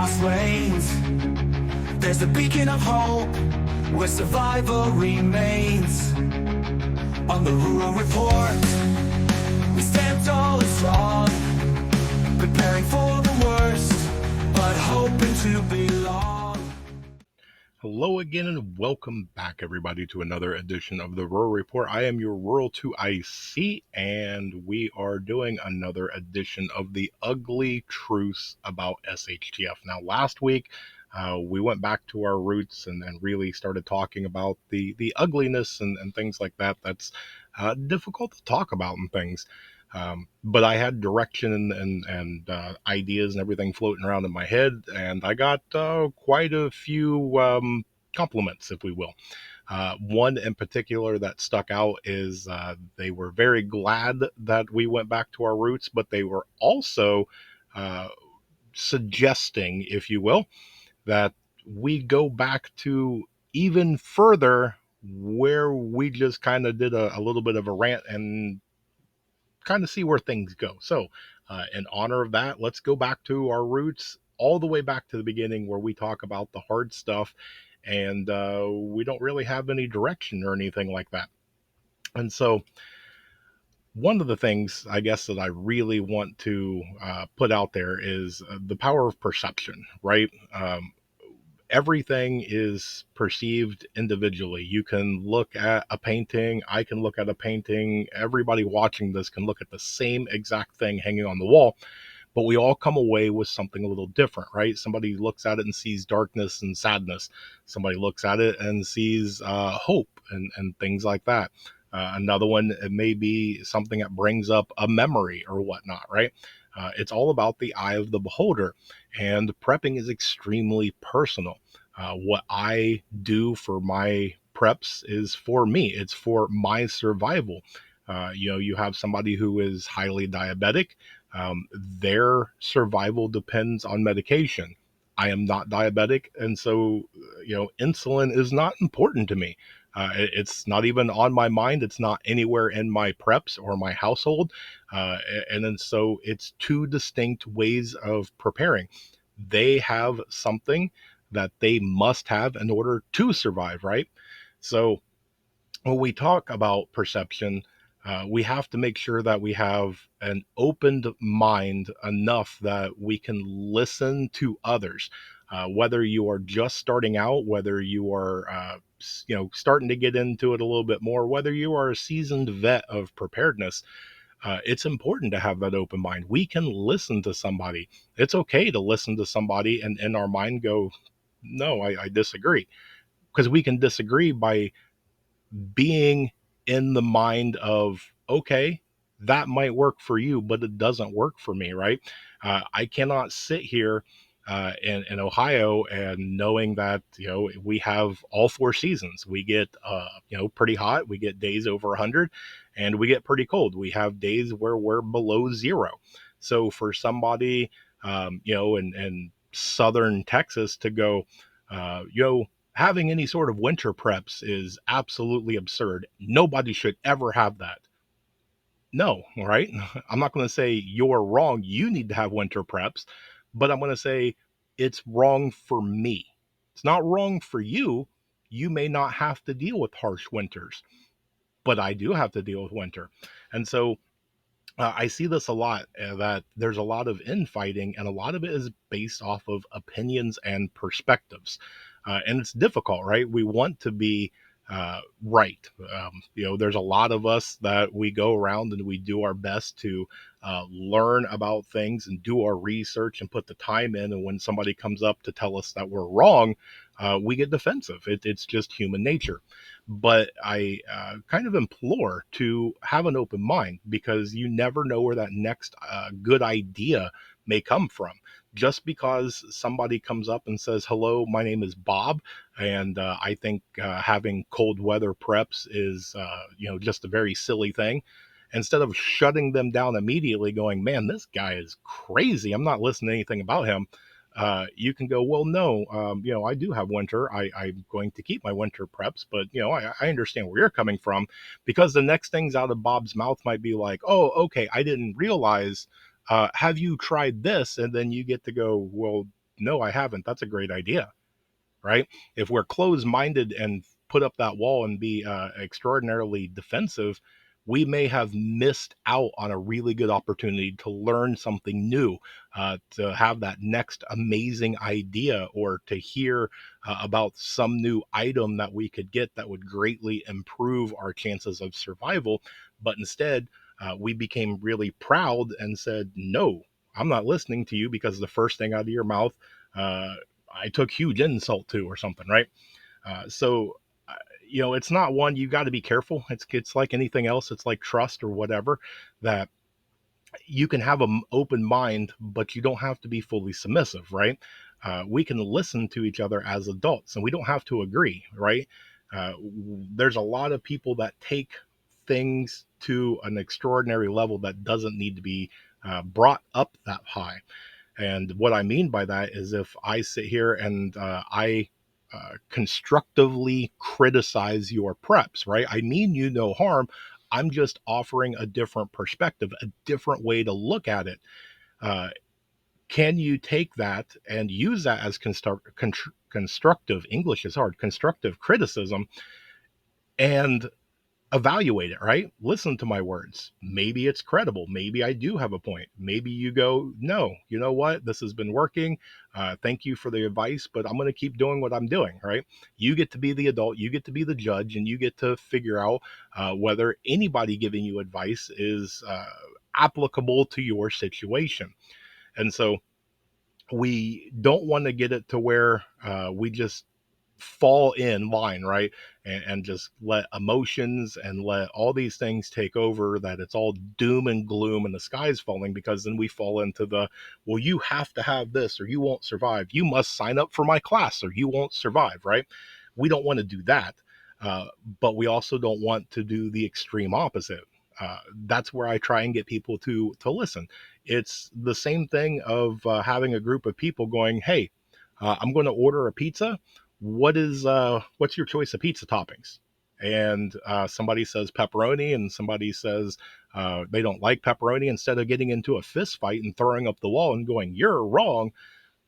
lost lanes. There's a beacon of hope where survival remains. On the Rural Report, we stand tall and strong, preparing for the worst, but hoping to belong. Hello again and welcome back everybody to another edition of the Rural Report. I am your Rural 2IC and we are doing another edition of the ugly truths about SHTF. Now last week we went back to our roots and really started talking about the ugliness and things like that. That's difficult to talk about and things. But I had direction and ideas and everything floating around in my head, and I got quite a few compliments, if we will. One in particular that stuck out is they were very glad that we went back to our roots, but they were also uh, suggesting, if you will, that we go back to even further where we just kind of did a little bit of a rant and kind of see where things go. So, in honor of that, let's go back to our roots, all the way back to the beginning where we talk about the hard stuff and we don't really have any direction or anything like that. And so, one of the things I guess that I really want to put out there is the power of perception, right? Everything is perceived individually. You can look at a painting, I can look at a painting, everybody watching this can look at the same exact thing hanging on the wall, but we all come away with something a little different, right? Somebody looks at it and sees darkness and sadness. Somebody looks at it and sees hope and things like that. Another one, it may be something that brings up a memory or whatnot, right? It's all about the eye of the beholder, and prepping is extremely personal. What I do for my preps is for me, it's for my survival. You have somebody who is highly diabetic, their survival depends on medication. I am not diabetic, and so insulin is not important to me. It's not even on my mind. It's not anywhere in my preps or my household. And then so it's two distinct ways of preparing. They have something that they must have in order to survive, right? So when we talk about perception, we have to make sure that we have an opened mind enough that we can listen to others. Whether you are just starting out, whether you are starting to get into it a little bit more, whether you are a seasoned vet of preparedness, it's important to have that open mind. We can listen to somebody. It's okay to listen to somebody and in our mind go, no, I disagree, because we can disagree by being in the mind of, okay, that might work for you, but it doesn't work for me, right? I cannot sit here in Ohio and knowing that, we have all four seasons. We get, pretty hot. We get days over 100 and we get pretty cold. We have days where we're below zero. So for somebody, in southern Texas to go, having any sort of winter preps is absolutely absurd. Nobody should ever have that. No, right? I'm not going to say you're wrong. You need to have winter preps, but I'm going to say it's wrong for me. It's not wrong for you. You may not have to deal with harsh winters, but I do have to deal with winter. And so I see this a lot, that there's a lot of infighting, and a lot of it is based off of opinions and perspectives. And it's difficult, right? We want to be right. There's a lot of us that we go around and we do our best to learn about things and do our research and put the time in. And when somebody comes up to tell us that we're wrong, we get defensive. It's just human nature. But I kind of implore to have an open mind, because you never know where that next good idea may come from. Just because somebody comes up and says, hello, my name is Bob, and I think having cold weather preps is, just a very silly thing. Instead of shutting them down immediately, going, man, this guy is crazy, I'm not listening to anything about him. You can go, well, no, I do have winter. I'm going to keep my winter preps, but, I understand where you're coming from, because the next things out of Bob's mouth might be like, oh, okay, I didn't realize, have you tried this? And then you get to go, well, no, I haven't. That's a great idea, right? If we're closed minded and put up that wall and be extraordinarily defensive, we may have missed out on a really good opportunity to learn something new, to have that next amazing idea, or to hear about some new item that we could get that would greatly improve our chances of survival. But instead, we became really proud and said, no, I'm not listening to you because the first thing out of your mouth, uh, I took huge insult to, or something, right? So, it's not one, you got to be careful. It's like anything else. It's like trust or whatever, that you can have an open mind, but you don't have to be fully submissive, right? We can listen to each other as adults, and we don't have to agree, right? Uh, there's a lot of people that take things to an extraordinary level that doesn't need to be brought up that high. And what I mean by that is, if I sit here and I constructively criticize your preps, right? I mean you no harm. I'm just offering a different perspective, a different way to look at it. Uh, can you take that and use that as constructive? English is hard. Constructive criticism, and evaluate it, right? Listen to my words. Maybe it's credible. Maybe I do have a point. Maybe you go, no, you know what? This has been working. Thank you for the advice, but I'm going to keep doing what I'm doing, right? You get to be the adult, you get to be the judge, and you get to figure out whether anybody giving you advice is applicable to your situation. And so we don't want to get it to where we just fall in line, right? And just let emotions and let all these things take over, that it's all doom and gloom and the sky's falling, because then we fall into the, well, you have to have this or you won't survive. You must sign up for my class or you won't survive, right? We don't want to do that. Uh, but we also don't want to do the extreme opposite. That's where I try and get people to listen. It's the same thing of having a group of people going, "Hey, I'm going to order a pizza. What's your choice of pizza toppings?" And somebody says pepperoni, and somebody says they don't like pepperoni. Instead of getting into a fist fight and throwing up the wall and going, "You're wrong,"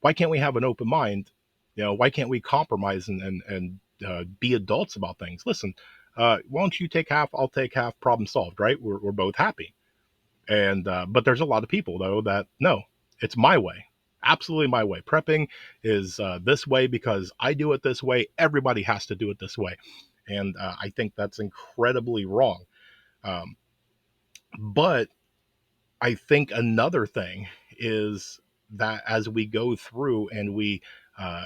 why can't we have an open mind? Why can't we compromise and be adults about things? Listen, why don't you take half? I'll take half. Problem solved, right? We're both happy. And but there's a lot of people though that, no, it's my way, absolutely my way. Prepping is this way because I do it this way. Everybody has to do it this way, and I think that's incredibly wrong. Um, but I think another thing is that as we go through and we uh,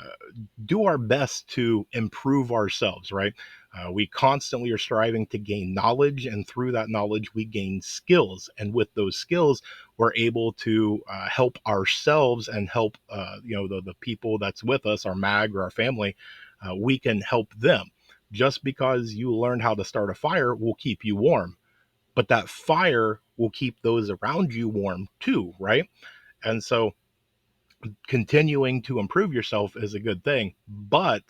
do our best to improve ourselves, right? We constantly are striving to gain knowledge, and through that knowledge, we gain skills. And with those skills, we're able to help ourselves and help, the people that's with us, our mag or our family. We can help them. Just because you learned how to start a fire will keep you warm, but that fire will keep those around you warm too, right? And so continuing to improve yourself is a good thing, but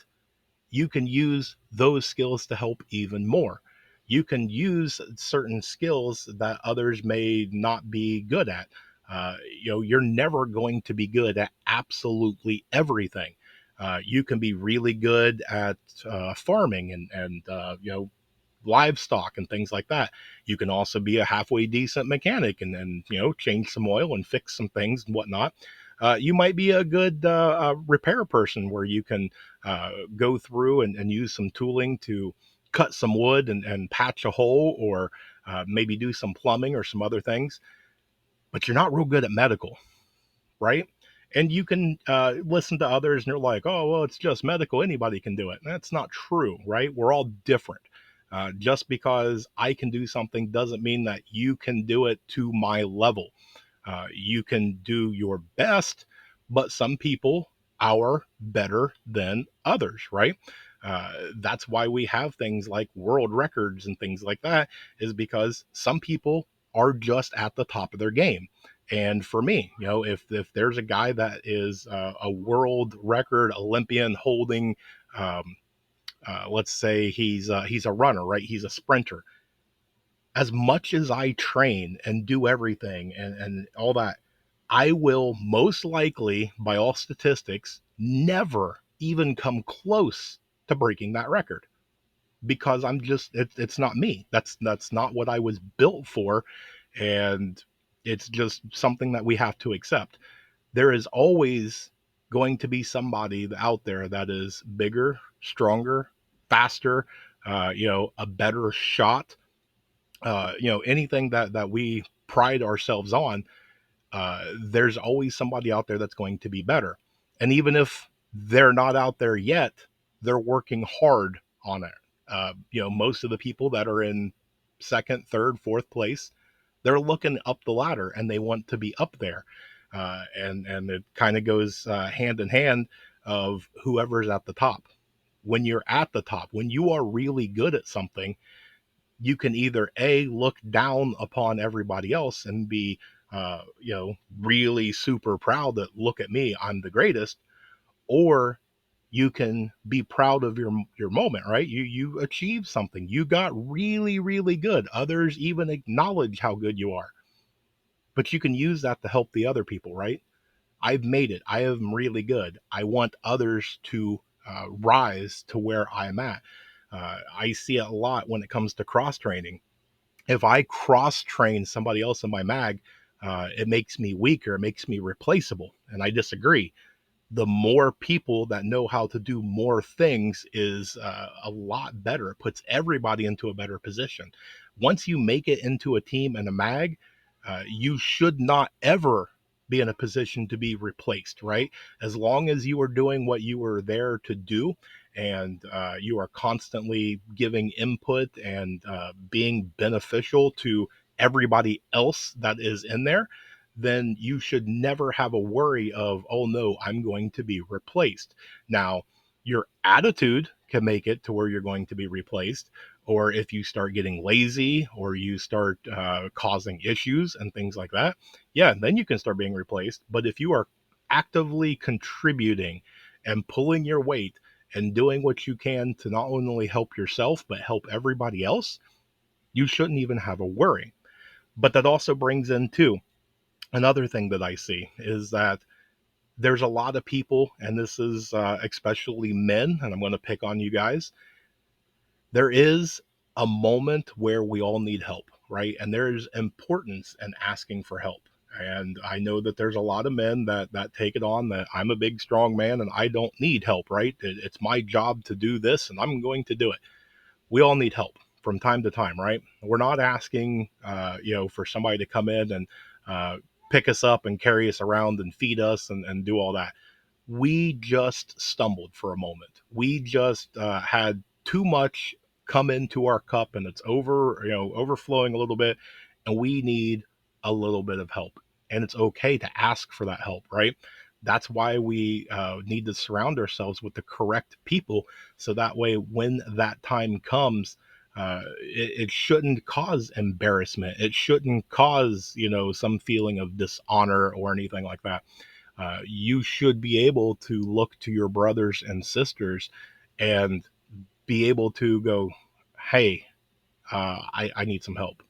you can use those skills to help even more. You can use certain skills that others may not be good at. You're never going to be good at absolutely everything. You can be really good at farming and livestock and things like that. You can also be a halfway decent mechanic and change some oil and fix some things and whatnot. You might be a good repair person where you can go through and use some tooling to cut some wood and patch a hole, or maybe do some plumbing or some other things. But you're not real good at medical, right? And you can listen to others and they're like, oh, well, it's just medical. Anybody can do it. And that's not true, right? We're all different. Just because I can do something doesn't mean that you can do it to my level. You can do your best, but some people are better than others, right? That's why we have things like world records and things like that, is because some people are just at the top of their game. And for me, if there's a guy that is a world record Olympian holding, um, let's say he's a runner, right? He's a sprinter. As much as I train and do everything and all that, I will most likely, by all statistics, never even come close to breaking that record, because I'm just it's not me. That's not what I was built for, and it's just something that we have to accept. There is always going to be somebody out there that is bigger, stronger, faster, a better shot. Anything that we pride ourselves on, there's always somebody out there that's going to be better. And even if they're not out there yet, they're working hard on it. Most of the people that are in second, third, fourth place, they're looking up the ladder and they want to be up there. And it kind of goes hand in hand of whoever's at the top. When you're at the top, when you are really good at something, you can either a look down upon everybody else and be really super proud that look at me, I'm the greatest, or you can be proud of your moment, right? You achieved something, you got really really good, others even acknowledge how good you are, but you can use that to help the other people, right? I've made it, I am really good, I want others to rise to where I'm at. I see it a lot when it comes to cross training. If I cross train somebody else in my mag, it makes me weaker, it makes me replaceable. And I disagree. The more people that know how to do more things is a lot better. It puts everybody into a better position. Once you make it into a team and a mag, you should not ever be in a position to be replaced, right? As long as you are doing what you were there to do, and you are constantly giving input and being beneficial to everybody else that is in there, then you should never have a worry of, oh no, I'm going to be replaced. Now, your attitude can make it to where you're going to be replaced, or if you start getting lazy or you start causing issues and things like that, yeah, then you can start being replaced. But if you are actively contributing and pulling your weight and doing what you can to not only help yourself but help everybody else, you shouldn't even have a worry. But that also brings in too, another thing that I see is that there's a lot of people, and this is especially men, and I'm going to pick on you guys. There is a moment where we all need help, right? And there's importance in asking for help. And I know that there's a lot of men that take it on that I'm a big strong man and I don't need help, right? It's my job to do this and I'm going to do it. We all need help from time to time, right? We're not asking, for somebody to come in and pick us up and carry us around and feed us and do all that. We just stumbled for a moment. We just had too much come into our cup and it's overflowing a little bit, and we need a little bit of help. And it's okay to ask for that help, right? That's why we need to surround ourselves with the correct people, so that way when that time comes, it shouldn't cause embarrassment. It shouldn't cause, some feeling of dishonor or anything like that. You should be able to look to your brothers and sisters and be able to go, hey, I need some help.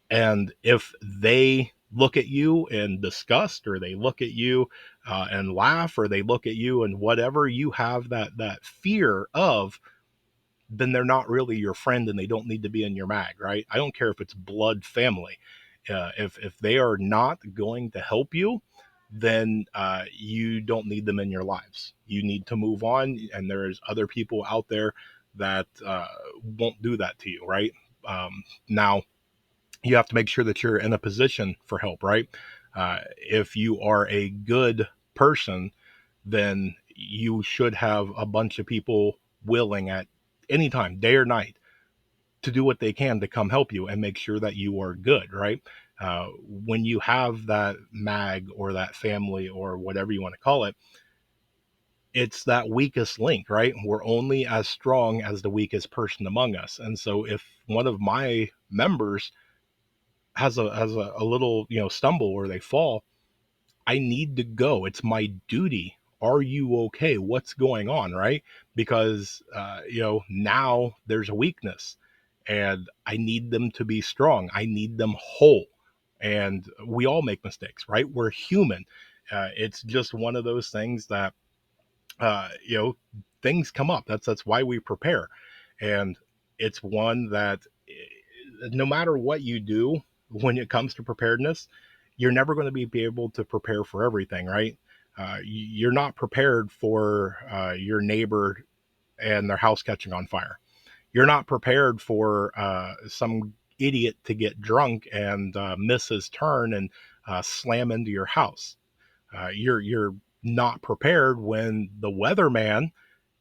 And if they look at you in disgust, or they look at you and laugh, or they look at you and whatever you have that fear of, then they're not really your friend and they don't need to be in your mag, right? I don't care if it's blood family. If they are not going to help you, then you don't need them in your lives. You need to move on, and there's other people out there that won't do that to you, right? Now, you have to make sure that you're in a position for help, right? If you are a good person, then you should have a bunch of people willing at any time, day or night, to do what they can to come help you and make sure that you are good, right? When you have that mag or that family or whatever you want to call it, it's that weakest link, right? We're only as strong as the weakest person among us. And so if one of my members has a little, stumble or they fall, I need to go. It's my duty. Are you okay? What's going on, right? Because now there's a weakness, and I need them to be strong. I need them whole. and we all make mistakes, right? We're human. It's just one of those things that you know, things come up. That's why we prepare, and it's one that no matter what you do when it comes to preparedness, you're never going to be able to prepare for everything, right? You're not prepared for your neighbor and their house catching on fire. You're not prepared for some idiot to get drunk and miss his turn and slam into your house. You're not prepared when the weatherman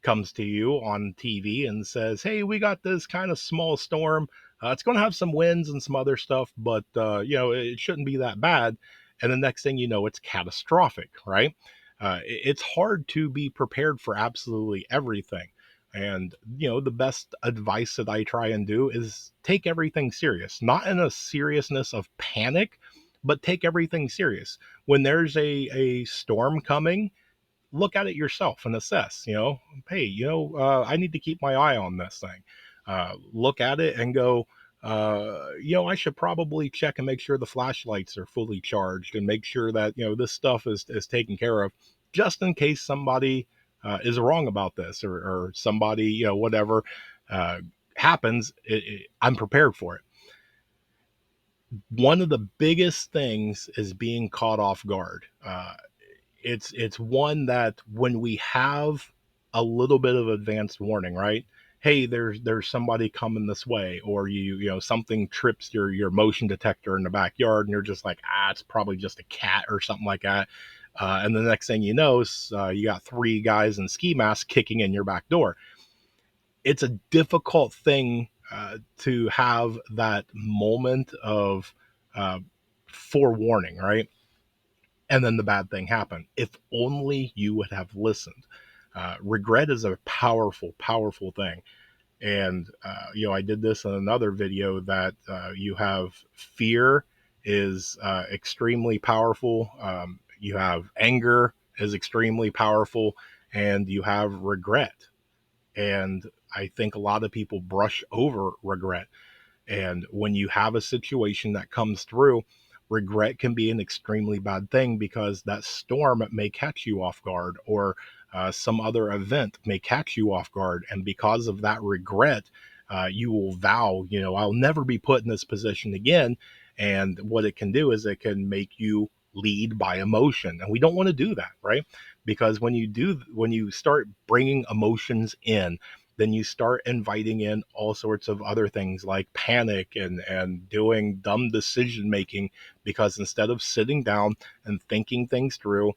comes to you on TV and says, "Hey, we got this kind of small storm. It's going to have some winds and some other stuff, but it shouldn't be that bad." And the next thing you know, it's catastrophic, right? It's hard to be prepared for absolutely everything. And the best advice that I try and do is take everything serious, not in a seriousness of panic, but take everything serious. When there's a storm coming, look at it yourself and assess, hey, I need to keep my eye on this thing. Look at it and go, I should probably check and make sure the flashlights are fully charged and make sure that, this stuff is taken care of just in case somebody is wrong about this, or somebody, whatever uh, happens, I'm prepared for it. One of the biggest things is being caught off guard. It's one that when we have a little bit of advanced warning, right? Hey, there's somebody coming this way, or something trips your motion detector in the backyard, and you're just like, it's probably just a cat or something like that. And the next thing you know, you got three guys in ski masks kicking in your back door. It's a difficult thing to have that moment of uh, forewarning, right? And then the bad thing happened. If only you would have listened. Regret is a powerful, powerful thing. And, I did this in another video that you have fear is extremely powerful. You have anger is extremely powerful, and you have regret. And I think a lot of people brush over regret. And when you have a situation that comes through, regret can be an extremely bad thing because that storm may catch you off guard, or some other event may catch you off guard. And because of that regret, you will vow, I'll never be put in this position again. And what it can do is it can make you lead by emotion. And we don't want to do that, right? Because when you start bringing emotions in, then you start inviting in all sorts of other things like panic and doing dumb decision making, because instead of sitting down and thinking things through,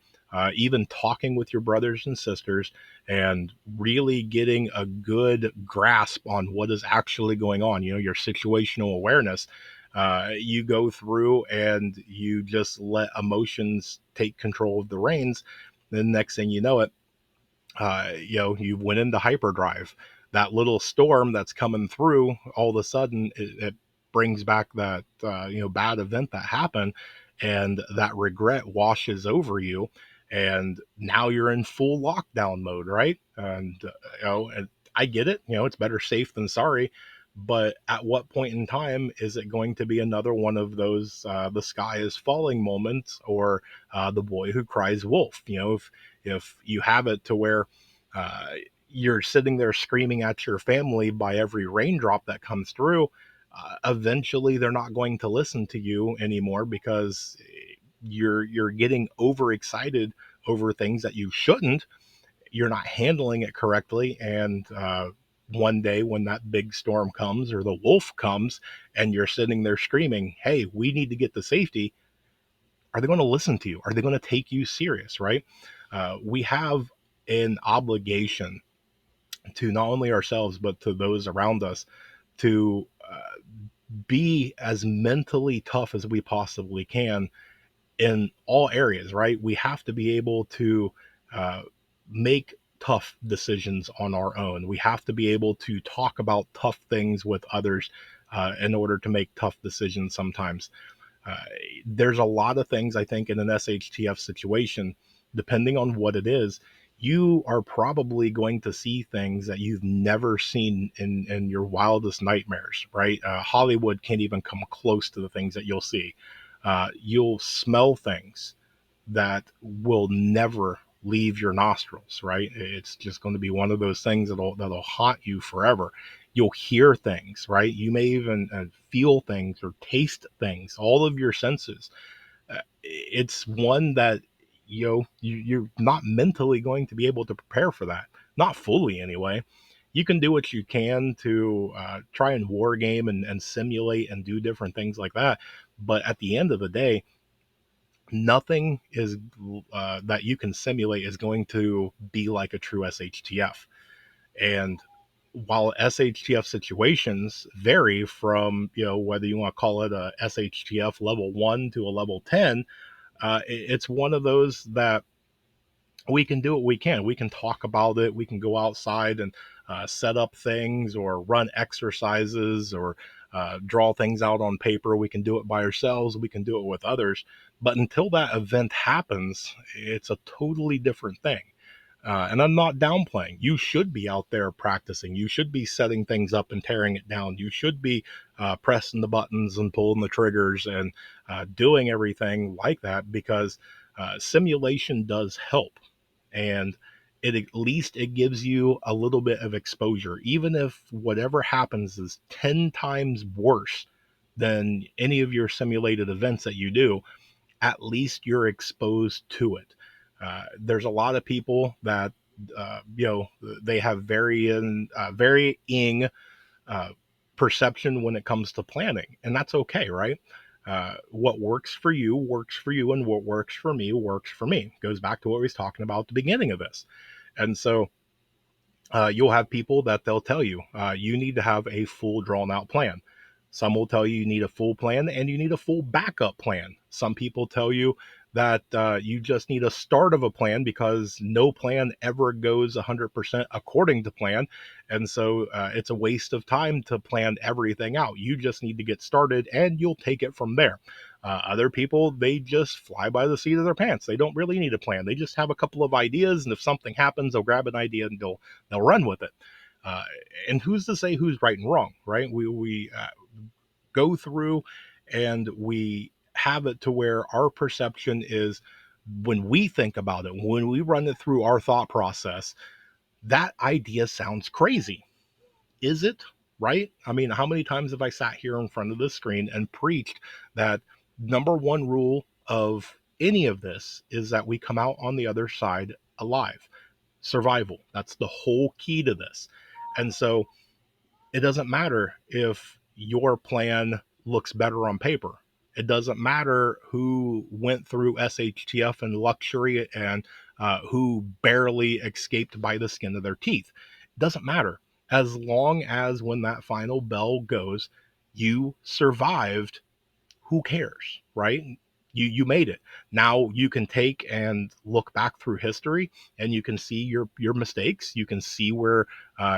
even talking with your brothers and sisters and really getting a good grasp on what is actually going on, your situational awareness, you go through and you just let emotions take control of the reins. Then next thing you know it, you went into hyperdrive. That little storm that's coming through, all of a sudden, it brings back that bad event that happened, and that regret washes over you, and now you're in full lockdown mode, right? And and I get it. It's better safe than sorry. But at what point in time is it going to be another one of those the sky is falling moments, or the boy who cries wolf? If you have it to where uh, you're sitting there screaming at your family by every raindrop that comes through, eventually they're not going to listen to you anymore, because you're getting overexcited over things that you shouldn't. You're not handling it correctly, and one day when that big storm comes, or the wolf comes, and you're sitting there screaming, "Hey, we need to get to safety," are they going to listen to you? Are they going to take you serious, right? We have an obligation to not only ourselves, but to those around us, to be as mentally tough as we possibly can in all areas, right? We have to be able to uh, make tough decisions on our own. We have to be able to talk about tough things with others in order to make tough decisions sometimes. Uh, there's a lot of things, I think, in an SHTF situation, depending on what it is, you are probably going to see things that you've never seen in your wildest nightmares, right? Hollywood can't even come close to the things that you'll see. You'll smell things that will never leave your nostrils, right? It's just going to be one of those things that'll haunt you forever. You'll hear things, right? You may even feel things or taste things. All of your senses. It's one that you're not mentally going to be able to prepare for that, not fully anyway. You can do what you can to try and war game and simulate and do different things like that, but at the end of the day, nothing is that you can simulate is going to be like a true SHTF. And while SHTF situations vary from, whether you want to call it a SHTF level 1 to a level 10, it's one of those that we can do what we can. We can talk about it. We can go outside and set up things or run exercises or draw things out on paper. We can do it by ourselves. We can do it with others. But until that event happens, it's a totally different thing. And I'm not downplaying. You should be out there practicing. You should be setting things up and tearing it down. You should be pressing the buttons and pulling the triggers and doing everything like that, because simulation does help. And it at least it gives you a little bit of exposure, even if whatever happens is 10 times worse than any of your simulated events that you do. At least you're exposed to it. There's a lot of people that they have varying uh, perception when it comes to planning, and that's okay, right? What works for you, and what works for me works for me. Goes back to what we was talking about at the beginning of this. And so you'll have people that they'll tell you you need to have a full drawn out plan. Some will tell you need a full plan and you need a full backup plan. Some people tell you that you just need a start of a plan, because no plan ever goes 100% according to plan. And so it's a waste of time to plan everything out. You just need to get started and you'll take it from there. Other people, they just fly by the seat of their pants. They don't really need a plan. They just have a couple of ideas, and if something happens, they'll grab an idea and they'll run with it. Uh, and who's to say who's right and wrong, right? We go through and we have it to where our perception is, when we think about it, when we run it through our thought process, that idea sounds crazy. Is it? Right? I mean, how many times have I sat here in front of the screen and preached that number one rule of any of this is that we come out on the other side alive? Survival. That's the whole key to this. And so it doesn't matter if your plan looks better on paper. It doesn't matter who went through SHTF and luxury and who barely escaped by the skin of their teeth. It doesn't matter. As long as when that final bell goes, you survived, who cares, right? You made it. Now you can take and look back through history, and you can see your mistakes. You can see where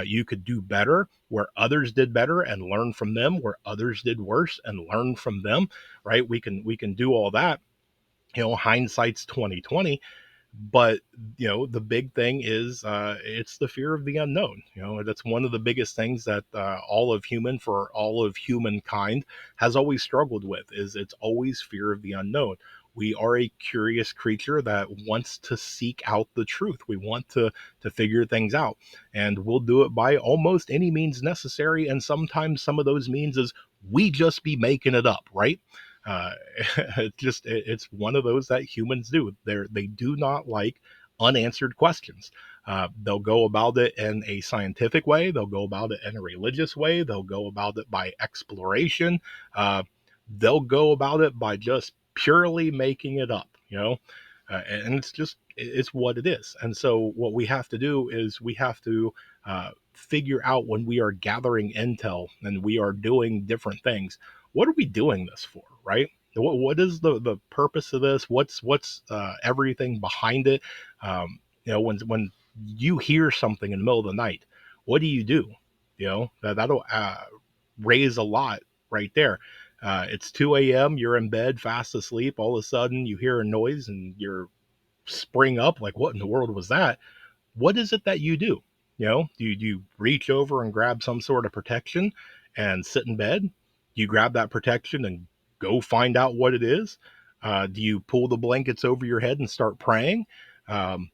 you could do better, where others did better, and learn from them. Where others did worse, and learn from them. Right? We can do all that. Hindsight's 2020. But the big thing is it's the fear of the unknown. That's one of the biggest things that all of humankind has always struggled with. Is it's always fear of the unknown. We are a curious creature that wants to seek out the truth. We want to figure things out, and we'll do it by almost any means necessary. And sometimes some of those means is we just be making it up, right? uh, it's one of those that humans do. They do not like unanswered questions. They'll go about it in a scientific way. They'll go about it in a religious way. They'll go about it by exploration. Uh, they'll go about it by just purely making it up. And it's what it is. And so what we have to do is we have to figure out, when we are gathering intel and we are doing different things, what are we doing this for, right? What is the purpose of this? What's everything behind it? When you hear something in the middle of the night, what do? That'll raise a lot right there. It's 2 a.m. You're in bed, fast asleep. All of a sudden, you hear a noise and you're spring up like, what in the world was that? What is it that you do? Do you reach over and grab some sort of protection and sit in bed? You grab that protection and go find out what it is? Do you pull the blankets over your head and start praying? Um,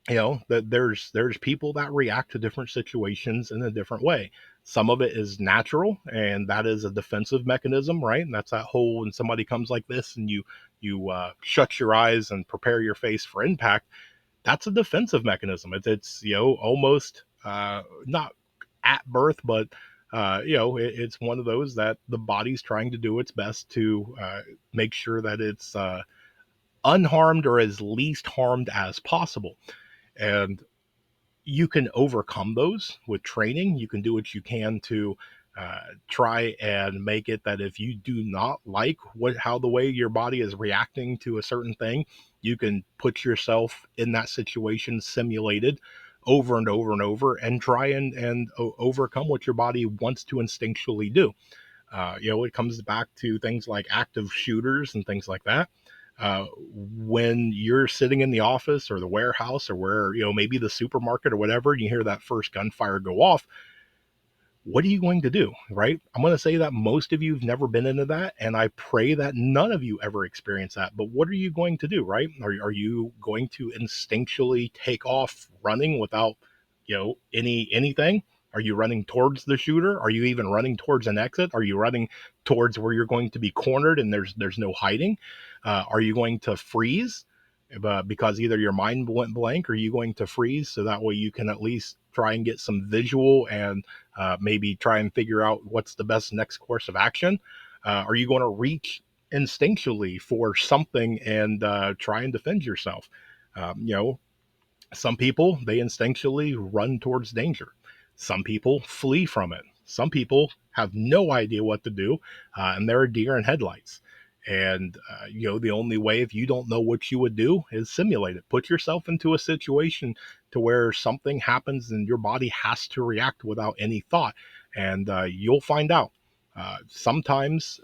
that there's people that react to different situations in a different way. Some of it is natural, and that is a defensive mechanism, right? And that's that whole, when somebody comes like this and you shut your eyes and prepare your face for impact, that's a defensive mechanism. It's almost not at birth, but it's one of those that the body's trying to do its best to make sure that it's unharmed or as least harmed as possible. And you can overcome those with training. You can do what you can to try and make it that if you do not like how the way your body is reacting to a certain thing, you can put yourself in that situation simulated over and over and over and try and overcome what your body wants to instinctually do. It comes back to things like active shooters and things like that. When you're sitting in the office or the warehouse or where, maybe the supermarket or whatever, and you hear that first gunfire go off, what are you going to do, right? I'm going to say that most of you have never been into that, and I pray that none of you ever experience that. But what are you going to do, right? Are you going to instinctually take off running without, anything? Are you running towards the shooter? Are you even running towards an exit? Are you running towards where you're going to be cornered and there's no hiding? Are you going to freeze? Because either your mind went blank, or are you going to freeze so that way you can at least try and get some visual and maybe try and figure out what's the best next course of action? Are you going to reach instinctually for something and try and defend yourself? Some people, they instinctually run towards danger. Some people flee from it. Some people have no idea what to do, and they're a deer in headlights. And, the only way, if you don't know what you would do, is simulate it. Put yourself into a situation to where something happens and your body has to react without any thought. And you'll find out. Sometimes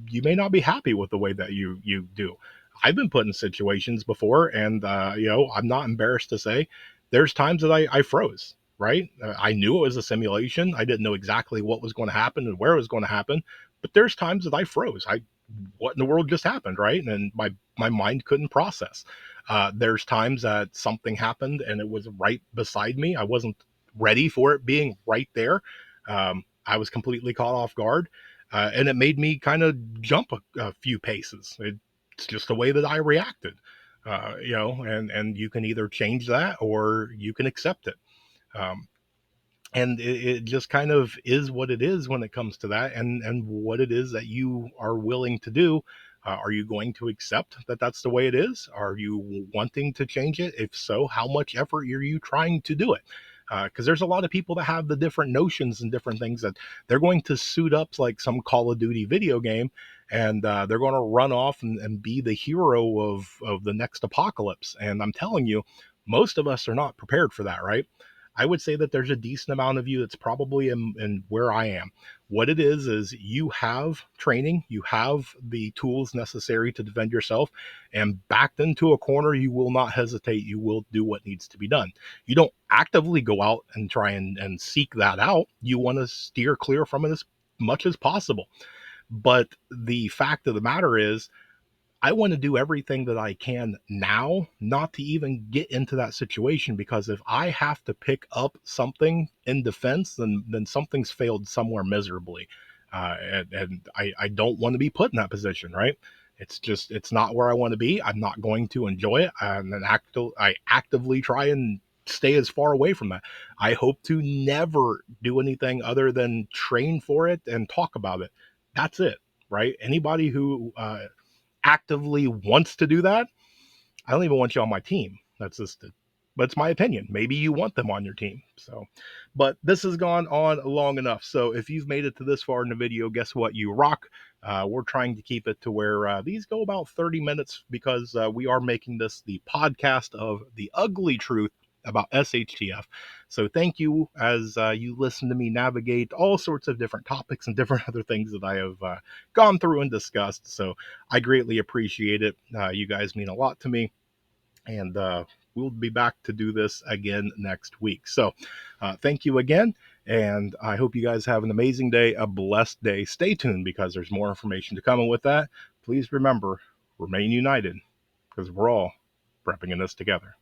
you may not be happy with the way that you do. I've been put in situations before, and I'm not embarrassed to say there's times that I froze. Right, I knew it was a simulation. I didn't know exactly what was going to happen and where it was going to happen, but there's times that I froze. What in the world just happened, right? And my mind couldn't process. There's times that something happened and it was right beside me. I wasn't ready for it being right there. I was completely caught off guard, and it made me kind of jump a few paces. It's just the way that I reacted, and you can either change that or you can accept it. Um, and it just kind of is what it is when it comes to that, and what it is that you are willing to do. Are you going to accept that that's the way it is? Are you wanting to change it? If so, how much effort are you trying to do it? Because there's a lot of people that have the different notions and different things that they're going to suit up like some Call of Duty video game, and they're going to run off and be the hero of the next apocalypse. And I'm telling you, most of us are not prepared for that, right? I would say that there's a decent amount of you that's probably in where I am. What it is you have training, you have the tools necessary to defend yourself, and backed into a corner, you will not hesitate. You will do what needs to be done. You don't actively go out and try and seek that out. You want to steer clear from it as much as possible. But the fact of the matter is, I want to do everything that I can now not to even get into that situation, because if I have to pick up something in defense, then something's failed somewhere miserably. And I don't want to be put in that position, right? It's not where I want to be. I'm not going to enjoy it. I actively try and stay as far away from that. I hope to never do anything other than train for it and talk about it. That's it, right? Anybody who actively wants to do that, I don't even want you on my team. But it's my opinion. Maybe you want them on your team. So, but this has gone on long enough. So if you've made it to this far in the video, guess what? You rock. We're trying to keep it to where these go about 30 minutes, because we are making this the podcast of the ugly truth about SHTF. So thank you as you listen to me navigate all sorts of different topics and different other things that I have gone through and discussed. So I greatly appreciate it. You guys mean a lot to me. And we'll be back to do this again next week. So thank you again. And I hope you guys have an amazing day, a blessed day. Stay tuned because there's more information to come. And with that, please remember, remain united because we're all prepping in this together.